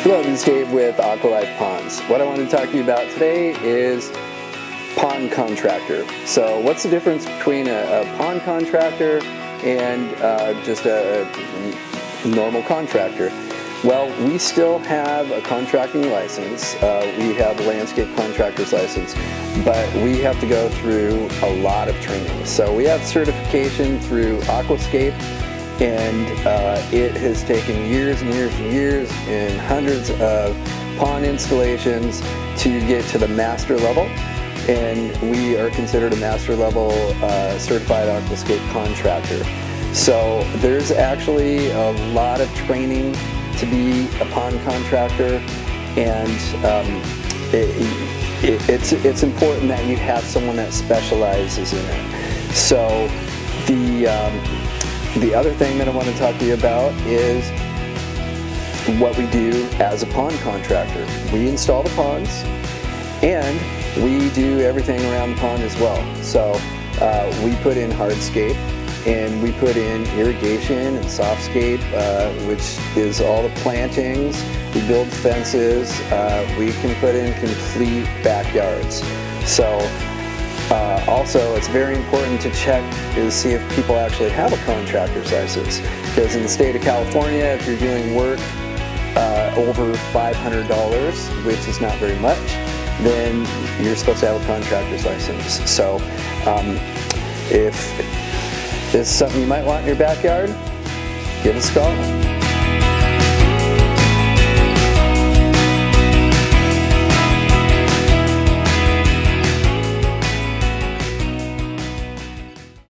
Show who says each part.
Speaker 1: Hello, this is Dave with Aqualife Ponds. What I want to talk to you about today is pond contractor. So what's the difference between a pond contractor and just a normal contractor? Well, we still have a contracting license. We have a landscape contractor's license, but we have to go through a lot of training. So we have certification through Aquascapes, and it has taken years and years and years and hundreds of pond installations to get to the master level. And we are considered a master level certified Aquascape contractor. So there's actually a lot of training to be a pond contractor, and it's important that you have someone that specializes in it. So the other thing that I want to talk to you about is what we do as a pond contractor. We install the ponds, and we do everything around the pond as well. So we put in hardscape, and we put in irrigation and softscape, which is all the plantings. We build fences. We can put in complete backyards. So also, it's very important to check to see if people actually have a contractor's license. Because in the state of California, if you're doing work over $500, which is not very much, then you're supposed to have a contractor's license. So if this is something you might want in your backyard, give us a call.